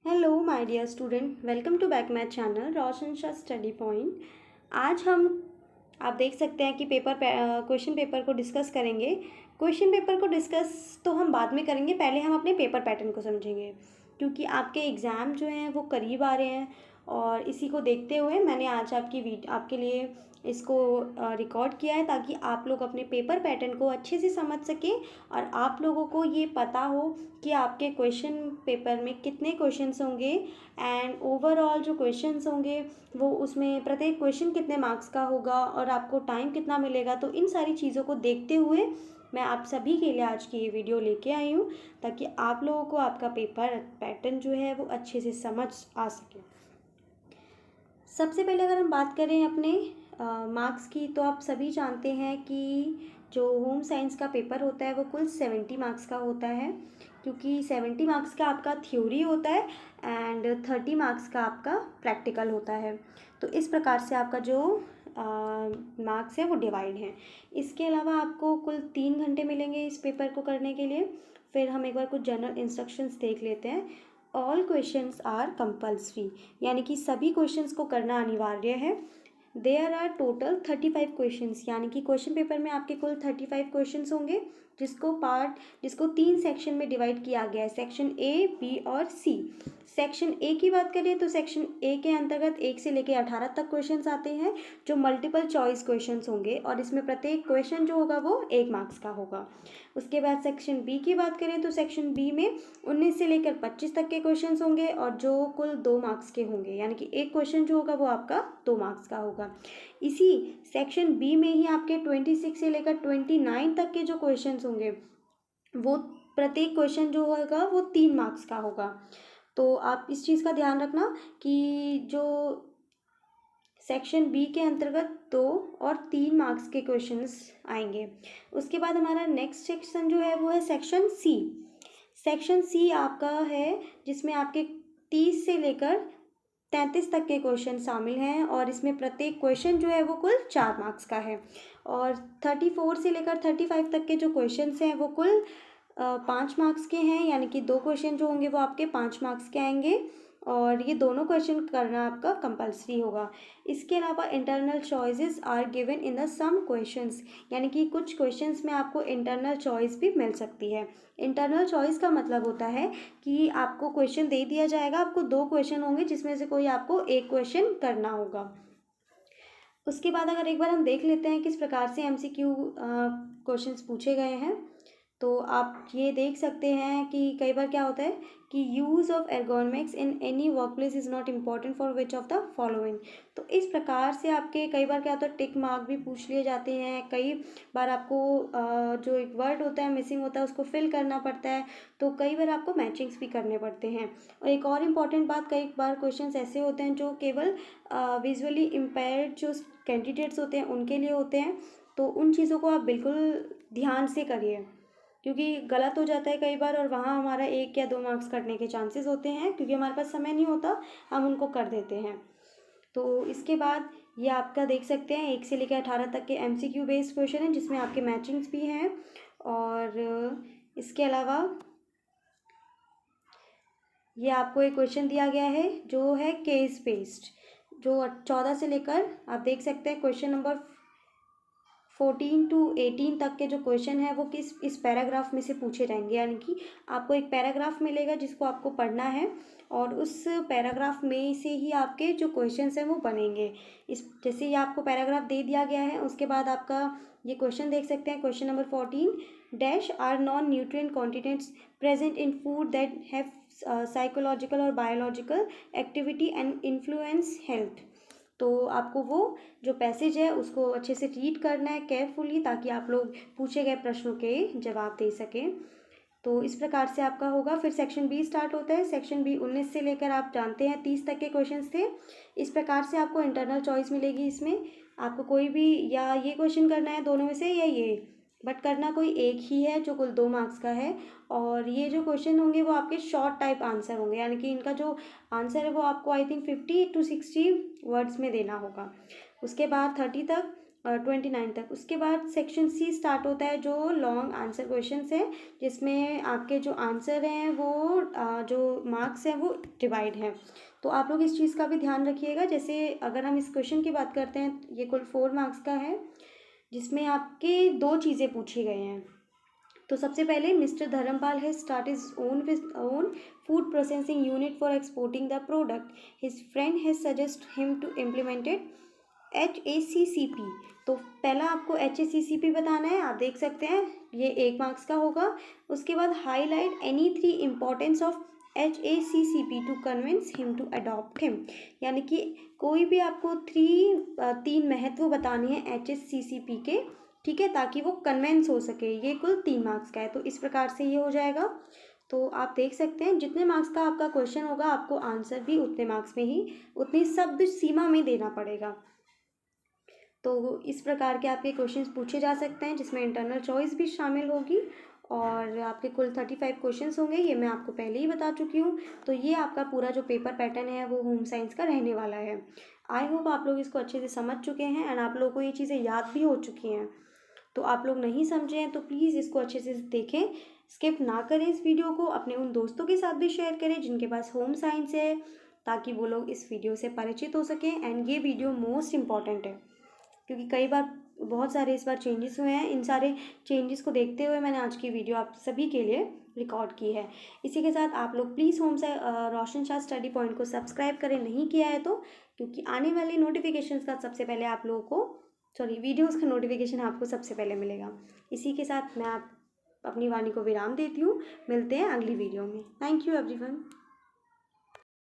Hello my dear student, welcome to back my channel Roshan Shah study point. आज हम आप देख सकते हैं कि क्वेश्चन पेपर को डिस्कस करेंगे। क्वेश्चन पेपर को डिस्कस तो हम बाद में करेंगे, पहले हम अपने पेपर पैटर्न को समझेंगे क्योंकि आपके एग्ज़ाम जो हैं वो करीब आ रहे हैं और इसी को देखते हुए मैंने आज आपके लिए इसको रिकॉर्ड किया है ताकि आप लोग अपने पेपर पैटर्न को अच्छे से समझ सकें और आप लोगों को ये पता हो कि आपके क्वेश्चन पेपर में कितने क्वेश्चंस होंगे एंड ओवरऑल जो क्वेश्चंस होंगे वो उसमें प्रत्येक क्वेश्चन कितने मार्क्स का होगा और आपको टाइम कितना मिलेगा। तो इन सारी चीज़ों को देखते हुए मैं आप सभी के लिए आज की ये वीडियो लेके आई हूँ ताकि आप लोगों को आपका पेपर पैटर्न जो है वो अच्छे से समझ आ सके। सबसे पहले अगर हम बात करें अपने मार्क्स की, तो आप सभी जानते हैं कि जो होम साइंस का पेपर होता है वो कुल 70 मार्क्स का होता है, क्योंकि 70 मार्क्स का आपका थ्योरी होता है एंड 30 मार्क्स का आपका प्रैक्टिकल होता है। तो इस प्रकार से आपका जो मार्क्स है वो डिवाइड हैं। इसके अलावा आपको कुल 3 घंटे मिलेंगे इस पेपर को करने के लिए। फिर हम एक बार कुछ जनरल इंस्ट्रक्शंस देख लेते हैं। ऑल क्वेश्चंस आर कंपल्सरी, यानी कि सभी क्वेश्चंस को करना अनिवार्य है। देयर आर टोटल 35 क्वेश्चंस, यानी कि क्वेश्चन पेपर में आपके कुल 35 क्वेश्चंस होंगे जिसको 3 सेक्शन में डिवाइड किया गया है, सेक्शन ए, बी और सी। सेक्शन ए की बात करें तो सेक्शन ए के अंतर्गत 1 से लेकर 18 तक क्वेश्चंस आते हैं जो मल्टीपल चॉइस क्वेश्चंस होंगे और इसमें प्रत्येक क्वेश्चन जो होगा वो 1 मार्क्स का होगा। उसके बाद सेक्शन बी की बात करें तो सेक्शन बी में 19 से लेकर 25 तक के क्वेश्चंस होंगे और जो कुल 2 मार्क्स के होंगे, यानी कि एक क्वेश्चन जो होगा वो आपका 2 मार्क्स का होगा। इसी सेक्शन बी में ही आपके 26 से लेकर 29 तक के जो क्वेश्चंस होंगे वो प्रत्येक क्वेश्चन जो होगा वो 3 मार्क्स का होगा। तो आप इस चीज़ का ध्यान रखना कि जो सेक्शन बी के अंतर्गत 2 और 3 मार्क्स के क्वेश्चंस आएंगे। उसके बाद हमारा नेक्स्ट सेक्शन जो है वो है सेक्शन सी। सेक्शन सी आपका है जिसमें आपके 30 से लेकर 33 तक के क्वेश्चन शामिल हैं और इसमें प्रत्येक क्वेश्चन जो है वो कुल 4 मार्क्स का है और 34 से लेकर 35 तक के जो क्वेश्चंस हैं वो कुल 5 मार्क्स के हैं, यानी कि 2 क्वेश्चन जो होंगे वो आपके 5 मार्क्स के आएंगे और ये दोनों क्वेश्चन करना आपका कंपलसरी होगा। इसके अलावा internal choices are given in the some questions, यानी कि कुछ क्वेश्चंस में आपको इंटरनल चॉइस भी मिल सकती है। इंटरनल चॉइस का मतलब होता है कि आपको क्वेश्चन दे दिया जाएगा, आपको 2 क्वेश्चन होंगे जिसमें से कोई आपको एक क्वेश्चन करना होगा। उसके बाद अगर एक बार हम देख लेते हैं किस प्रकार से MCQ क्वेश्चंस पूछे गए हैं, तो आप ये देख सकते हैं कि कई बार क्या होता है कि use of ergonomics in any work place is not important for which of the following. तो इस प्रकार से आपके कई बार क्या होता है टिक मार्क भी पूछ लिए जाते हैं, कई बार आपको जो एक वर्ड होता है मिसिंग होता है उसको फिल करना पड़ता है, तो कई बार आपको मैचिंग्स भी करने पड़ते हैं। और एक और इम्पॉर्टेंट बात, कई बार क्वेश्चंस ऐसे होते हैं जो केवल विजुअली इम्पेयर्ड जो कैंडिडेट्स होते हैं उनके लिए होते हैं, तो उन चीज़ों को आप बिल्कुल ध्यान से करिए क्योंकि गलत हो जाता है कई बार और वहाँ हमारा 1 या 2 मार्क्स कटने के चांसेस होते हैं क्योंकि हमारे पास समय नहीं होता, हम उनको कर देते हैं। तो इसके बाद ये आपका देख सकते हैं 1 से लेकर 18 तक के MCQ बेस्ड क्वेश्चन हैं जिसमें आपके मैचिंग्स भी हैं और इसके अलावा ये आपको एक क्वेश्चन दिया गया है जो है केस बेस्ड, जो 14 से लेकर आप देख सकते हैं क्वेश्चन नंबर 14 to 18 तक के जो क्वेश्चन है वो इस पैराग्राफ में से पूछे जाएंगे, यानी कि आपको एक पैराग्राफ मिलेगा जिसको आपको पढ़ना है और उस पैराग्राफ में से ही आपके जो क्वेश्चंस हैं वो बनेंगे। इस जैसे ये आपको पैराग्राफ दे दिया गया है उसके बाद आपका ये क्वेश्चन देख सकते हैं, question number 14 dash are non nutrient continents present in food that have psychological और biological activity and influence health. तो आपको वो जो पैसेज है उसको अच्छे से रीड करना है केयरफुली ताकि आप लोग पूछे गए प्रश्नों के जवाब दे सकें। तो इस प्रकार से आपका होगा। फिर सेक्शन बी स्टार्ट होता है। सेक्शन बी 19 से लेकर आप जानते हैं 30 तक के क्वेश्चंस थे। इस प्रकार से आपको इंटरनल चॉइस मिलेगी, इसमें आपको कोई भी या ये क्वेश्चन करना है दोनों में से या ये, बट करना कोई एक ही है जो कुल 2 मार्क्स का है और ये जो क्वेश्चन होंगे वो आपके शॉर्ट टाइप आंसर होंगे, यानी कि इनका जो आंसर है वो आपको आई थिंक 50 to 60 वर्ड्स में देना होगा। उसके बाद 30 तक 29 तक। उसके बाद सेक्शन सी स्टार्ट होता है जो लॉन्ग आंसर क्वेश्चंस है, जिसमें आपके जो आंसर हैं वो जो मार्क्स हैं वो डिवाइड हैं। तो आप लोग इस चीज़ का भी ध्यान रखिएगा। जैसे अगर हम इस क्वेश्चन की बात करते हैं, ये कुल 4 मार्क्स का है, जिसमें आपके 2 चीज़ें पूछी गई हैं। तो सबसे पहले, Mr Dharampal has start is own food processing unit for exporting the product, his friend has suggest him to implemented HACCP। तो पहला आपको HACCP बताना है, आप देख सकते हैं ये 1 मार्क्स का होगा। उसके बाद highlight any 3 importance of HACCP to convince him to adopt him, यानी कि कोई भी आपको 3 महत्व बताने हैं HACCP के, ठीक है, ताकि वो कन्विंस हो सके। ये कुल 3 मार्क्स का है, तो इस प्रकार से ये हो जाएगा। तो आप देख सकते हैं जितने मार्क्स का आपका क्वेश्चन होगा, आपको आंसर भी उतने मार्क्स में ही, उतनी शब्द सीमा में देना पड़ेगा। तो इस प्रकार के आपके क्वेश्चंस पूछे जा सकते हैं, जिसमें इंटरनल चॉइस भी शामिल होगी, और आपके कुल 35 क्वेश्चंस होंगे, ये मैं आपको पहले ही बता चुकी हूँ। तो ये आपका पूरा जो पेपर पैटर्न है वो होम साइंस का रहने वाला है। आई होप आप लोग इसको अच्छे से समझ चुके हैं एंड आप लोगों को ये चीज़ें याद भी हो चुकी हैं। तो आप लोग नहीं समझे हैं तो प्लीज़ इसको अच्छे से देखें, स्किप ना करें इस वीडियो को, अपने उन दोस्तों के साथ भी शेयर करें जिनके पास होम साइंस है, ताकि वो लोग इस वीडियो से परिचित हो सकें। एंड ये वीडियो मोस्ट इम्पॉर्टेंट है, क्योंकि कई बार बहुत सारे इस बार चेंजेस हुए हैं। इन सारे चेंजेस को देखते हुए मैंने आज की वीडियो आप सभी के लिए रिकॉर्ड की है। इसी के साथ आप लोग प्लीज़ होम से रोशन शाह स्टडी पॉइंट को सब्सक्राइब करें, नहीं किया है तो, क्योंकि आने वाली नोटिफिकेशंस का सबसे पहले आप लोगों को, वीडियोज़ का नोटिफिकेशन आपको सबसे पहले मिलेगा। इसी के साथ मैं अपनी वाणी को विराम देती हूँ। मिलते हैं अगली वीडियो में। Thank you everyone.